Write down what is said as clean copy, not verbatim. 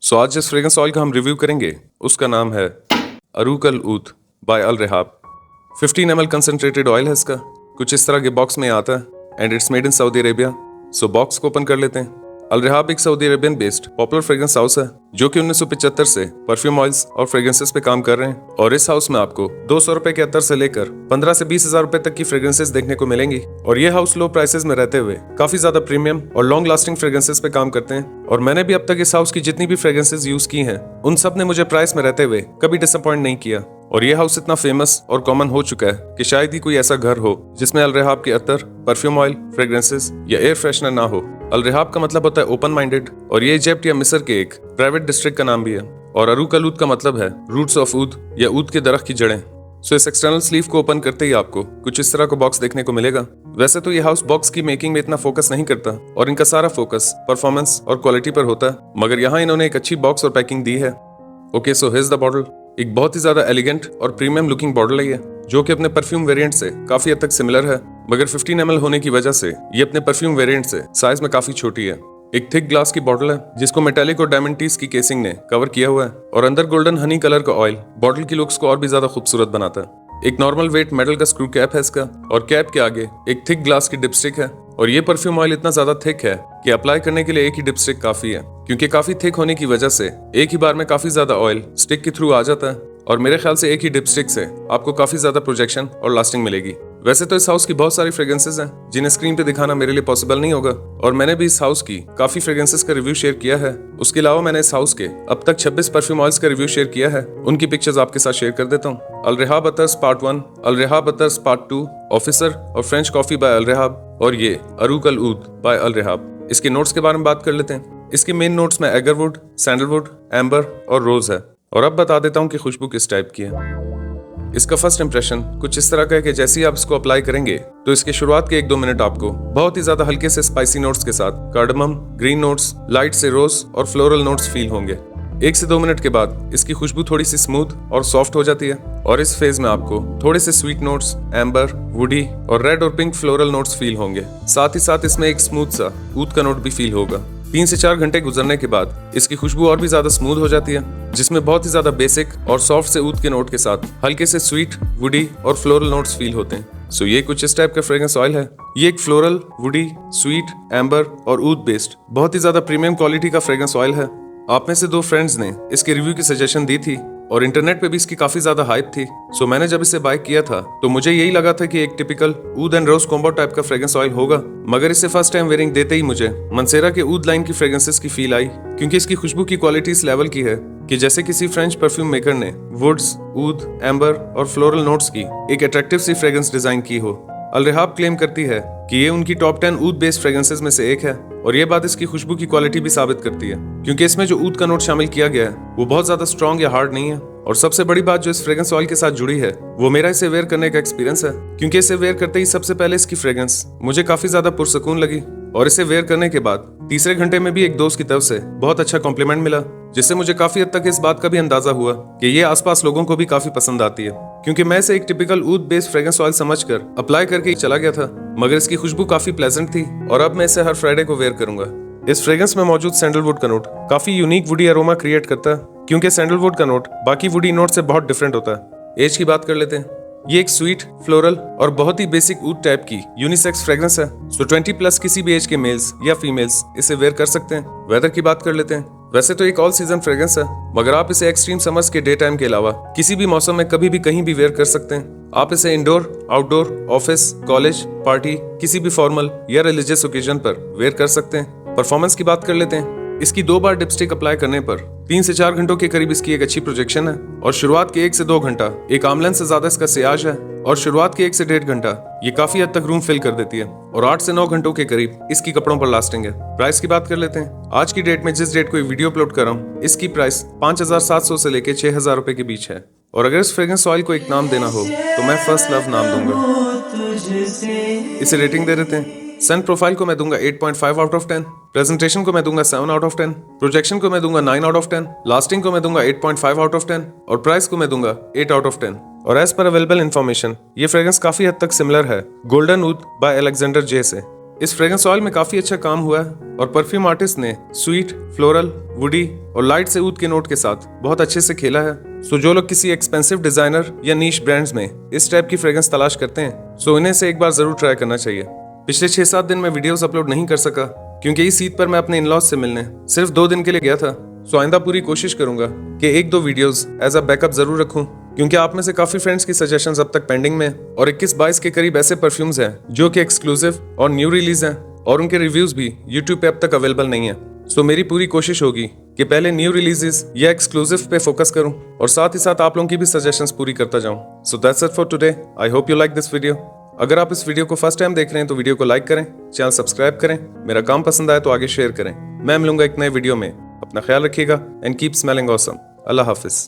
सो आज जिस fragrance oil का हम रिव्यू करेंगे उसका नाम है अरूकल ऊद बाय अल रेहाब। 15 ml कंसनट्रेटेड ऑयल है इसका। कुछ इस तरह के बॉक्स में आता है and it's made in Saudi Arabia. So box को ओपन कर लेते हैं। अल रेहाब एक Saudi Arabian based popular fragrance house है जो कि 1975 से परफ्यूम ऑयल्स और फ्रेग्रेंसेस पे काम कर रहे हैं। और इस हाउस में आपको 200 रुपए के अत्तर से लेकर 15 से 20 हजार रुपए तक की फ्रेग्रेंसेस देखने को मिलेंगी। और ये हाउस लो प्राइसेस में रहते हुए काफी ज्यादा प्रीमियम और लॉन्ग लास्टिंग फ्रेग्रेंसेस पे काम करते हैं। और मैंने भी अब तक इस हाउस की जितनी भी फ्रेग्रेंसेस यूज की हैं उन सब ने मुझे प्राइस में रहते हुए कभी डिसअपॉइंट नहीं किया। और ये हाउस इतना फेमस और कॉमन हो चुका है कि शायद ही कोई ऐसा घर हो जिसमें अल रेहाब के अत्तर, परफ्यूम ऑयल, फ्रेग्रेंसेस या एयर फ्रेशनर ना हो। अल रेहाब का मतलब होता है ओपन माइंडेड और ये इजिप्ट या मिस्र के एक प्राइवेट डिस्ट्रिक्ट का नाम भी है। और अरूकल ऊद का मतलब है रूट्स ऑफ ऊद या ऊद के दरख्त की जड़ें। सो इस एक्सटर्नल स्लीव को ओपन करते ही आपको कुछ इस तरह का बॉक्स देखने को मिलेगा। वैसे तो ये हाउस बॉक्स की मेकिंग में इतना फोकस नहीं करता और इनका सारा फोकस परफॉर्मेंस और क्वालिटी पर होता है, मगर यहाँ इन्होंने एक अच्छी बॉक्स और पैकिंग दी है। Okay, so here's the bottle. एक बहुत ही ज्यादा एलिगेंट और प्रीमियम लुकिंग बॉटल है ये, जो कि अपने परफ्यूम वेरिएंट से काफी हद तक सिमिलर है, मगर 15 ml होने की वजह से ये अपने परफ्यूम वेरिएंट से साइज में काफी छोटी है। एक थिक ग्लास की बॉटल है जिसको मेटालिक और डायमंड टीज की केसिंग ने कवर किया हुआ है और अंदर गोल्डन हनी कलर का ऑयल बॉटल की लुक्स को और भी ज्यादा खूबसूरत बनाता है। एक नॉर्मल वेट मेटल का स्क्रू कैप है इसका और कैप के आगे एक थिक ग्लास की डिपस्टिक है। और ये परफ्यूम ऑयल इतना ज्यादा थिक है कि अप्लाई करने के लिए एक ही डिपस्टिक काफी है, क्योंकि काफी थिक होने की वजह से एक ही बार में काफी ज्यादा ऑयल स्टिक के थ्रू आ जाता है। और मेरे ख्याल से एक ही डिपस्टिक से आपको काफी ज्यादा प्रोजेक्शन और लास्टिंग मिलेगी। वैसे तो इस हाउस की बहुत सारी फ्रेग्रेंसेस हैं जिन्हें स्क्रीन पे दिखाना मेरे लिए पॉसिबल नहीं होगा, और मैंने भी इस हाउस की काफी फ्रेग्रेंसेस का रिव्यू शेयर किया है। उसके अलावा मैंने इस हाउस के अब तक 26 परफ्यूम ऑयल्स का रिव्यू शेयर किया है। उनकी पिक्चर्स आपके साथ शेयर कर देता हूँ। अल रेहाब अतर्स पार्ट 1, अल रेहाब अतर्स पार्ट 2, ऑफिसर और फ्रेंच कॉफी बाय अल रेहाब, और ये अरूकल ऊद बाय अल रेहाब। इसके नोट्स के बारे में बात कर लेते हैं। इसके मेन नोट्स में एगरवुड, सैंडलवुड, एम्बर और रोज है। और अब बता देता हूँ कि खुशबू किस टाइप की है। इसका फर्स्ट इंप्रेशन कुछ इस तरह का है कि जैसे ही आप इसको अप्लाई करेंगे तो इसके शुरुआत के 1-2 मिनट आपको बहुत ही ज्यादा हल्के से स्पाइसी नोट्स के साथ कार्डमम, ग्रीन नोट्स, लाइट से रोज और फ्लोरल नोट्स फील होंगे। 1 से 2 मिनट के बाद इसकी खुशबू थोड़ी सी स्मूथ और सॉफ्ट हो जाती है और इस फेज में आपको थोड़े से स्वीट नोट्स, एम्बर, वुडी और रेड और पिंक फ्लोरल नोट्स फील होंगे। साथ ही साथ इसमें एक स्मूथ सा ऊद का नोट भी फील होगा। 3 से 4 घंटे गुजरने के बाद इसकी खुशबू और भी ज्यादा स्मूथ हो जाती है, जिसमें बहुत ही ज्यादा बेसिक और सॉफ्ट से ऊद के नोट के साथ हल्के से स्वीट, वुडी और फ्लोरल नोट्स फील होते हैं। सो ये कुछ इस टाइप का फ्रेग्रेंस ऑयल है। ये एक फ्लोरल, वुडी, स्वीट, एम्बर और ऊद बेस्ड बहुत ही ज्यादा प्रीमियम क्वालिटी का फ्रेग्रेंस ऑयल है। आप में से 2 फ्रेंड्स ने इसके रिव्यू की सजेशन दी थी और इंटरनेट पे भी इसकी काफी ज्यादा हाइप थी। सो मैंने जब इसे बाय किया था तो मुझे यही लगा था कि एक टिपिकल ऊद एंड रोज कॉम्बो टाइप का फ्रेग्रेंस ऑयल होगा, मगर इसे फर्स्ट टाइम वेयरिंग देते ही मुझे मंसेरा के ऊद लाइन की फ्रेग्रेंसेस की फील आई, क्योंकि इसकी खुशबू की क्वालिटी इस लेवल की है कि जैसे किसी फ्रेंच परफ्यूम मेकर ने वुड्स, ऊद, एम्बर और फ्लोरल नोट्स की एक अट्रैक्टिव सी फ्रेग्रेंस डिजाइन की हो। अल रेहाब क्लेम करती है कि ये उनकी टॉप 10 ऊद बेस्ड फ्रेग्रेंसेस में से एक है, और ये बात इसकी खुशबू की क्वालिटी भी साबित करती है, क्योंकि इसमें जो ऊद का नोट शामिल किया गया है वो बहुत ज्यादा स्ट्रॉन्ग या हार्ड नहीं है। और सबसे बड़ी बात जो इस फ्रेग्रेंस ऑयल के साथ जुड़ी है वो मेरा इसे वेयर करने का एक्सपीरियंस है, क्योंकि इसे वेयर करते ही सबसे पहले इसकी फ्रेग्रेंस मुझे काफी ज्यादा पुरसकून लगी, और इसे वेयर करने के बाद तीसरे घंटे में भी एक दोस्त की तरफ से बहुत अच्छा कॉम्प्लीमेंट मिला, जिससे मुझे काफी हद तक इस बात का भी अंदाजा हुआ कि ये आसपास लोगों को भी काफी पसंद आती है। क्योंकि मैं इसे एक टिपिकल ऊद बेस्ड फ्रेग्रेंस ऑयल समझकर अप्लाई करके चला गया था, मगर इसकी खुशबू काफी प्लेजेंट थी और अब मैं इसे हर फ्राइडे को वेयर करूंगा। इस फ्रेग्रेंस में मौजूद सैंडलवुड का नोट काफी यूनिक वुडी अरोमा क्रिएट करता है, क्योंकि सैंडलवुड का नोट बाकी वुडी नोट से बहुत डिफरेंट होता है। एज की बात कर लेते हैं। ये एक स्वीट, फ्लोरल और बहुत ही बेसिक ऊद टाइप की यूनिसेक्स फ्रेग्रेंस है। सो 20+ किसी भी एज के मेल्स या फीमेल्स इसे वेयर कर सकते हैं। वेदर की बात कर लेते हैं। वैसे तो एक ऑल सीजन फ्रेग्रेंस है, मगर आप इसे एक्सट्रीम समर्स के डे टाइम के अलावा किसी भी मौसम में कभी भी कहीं भी वेयर कर सकते हैं। आप इसे indoor, outdoor, office, college, party, किसी भी फॉर्मल या रिलीजियस ओकेजन पर वेयर कर सकते हैं। परफॉर्मेंस की बात कर लेते हैं। इसकी 2 बार डिपस्टिक अप्लाई करने पर 3 से 4 घंटों के करीब इसकी एक अच्छी प्रोजेक्शन है, और शुरुआत के 1 से 2 घंटा एक आमलन से ज्यादा इसका सियाज है, और शुरुआत के 1 से 1.5 घंटा ये काफी हद तक रूम फिल कर देती है, और 8 से 9 घंटों के करीब इसकी कपड़ों पर लास्टिंग है। प्राइस की बात कर लेते हैं। आज की डेट में जिस डेट को वीडियो अपलोड कर रहा हूँ इसकी प्राइस 5,700 से लेके 6,000 रुपए के बीच है। और अगर इस फ्रेग्रेंस ऑयल को एक नाम देना हो तो मैं फर्स्ट लव नाम दूंगा। इसे रेटिंग दे देते हैं। सन प्रोफाइल को मैं दूंगा 8.5 आउट ऑफ 10, प्रेजेंटेशन को मैं दूंगा 7 आउट ऑफ 10, प्रोजेक्शन को मैं दूंगा 9 आउट ऑफ 10, लास्टिंग को मैं दूंगा 8.5 आउट ऑफ 10 और प्राइस को मैं दूंगा 8 आउट ऑफ 10। और एज पर अवेलेबल इन्फॉर्मेशन ये फ्रेग्रेंस काफी हद तक सिमिलर है गोल्डन ऊद बाय अलेक्जेंडर जे से। इस फ्रेग्रेंस ऑयल में काफी अच्छा काम हुआ है और परफ्यूम आर्टिस्ट ने स्वीट, फ्लोरल, वुडी और लाइट से ऊद के नोट के साथ बहुत अच्छे से खेला है। सो जो लोग किसी एक्सपेंसिव डिजाइनर या नीश ब्रांड्स में इस टाइप की फ्रेग्रेंस तलाश करते हैं, सो इन्हें से एक बार जरूर ट्राई करना चाहिए। पिछले 6-7 दिन में वीडियोस अपलोड नहीं कर सका क्योंकि इस ईद पर मैं अपने इन-लॉज से मिलने सिर्फ 2 दिन के लिए गया था। सो आइंदा पूरी कोशिश करूंगा कि 1-2 वीडियोस एज अ बैकअप जरूर रखूं, क्योंकि आप में से काफी फ्रेंड्स की सजेशंस अब तक पेंडिंग में और 21-22 के करीब ऐसे परफ्यूम्स हैं जो कि एक्सक्लूसिव और न्यू रिलीज हैं और उनके रिव्यूज भी यूट्यूब पे अब तक अवेलेबल नहीं है। सो मेरी पूरी कोशिश होगी कि पहले न्यू रिलीजेस या एक्सक्लूसिव पे फोकस करूं और साथ ही साथ आप लोगों की भी सजेशंस पूरी करता जाऊं। So that's it for today. I hope you like this video. अगर आप इस वीडियो को फर्स्ट टाइम देख रहे हैं तो वीडियो को लाइक करें, चैनल सब्सक्राइब करें, मेरा काम पसंद आए तो आगे शेयर करें। मैं मिलूंगा एक नए वीडियो में। अपना ख्याल रखिएगा and keep smelling awesome. Allah Hafiz.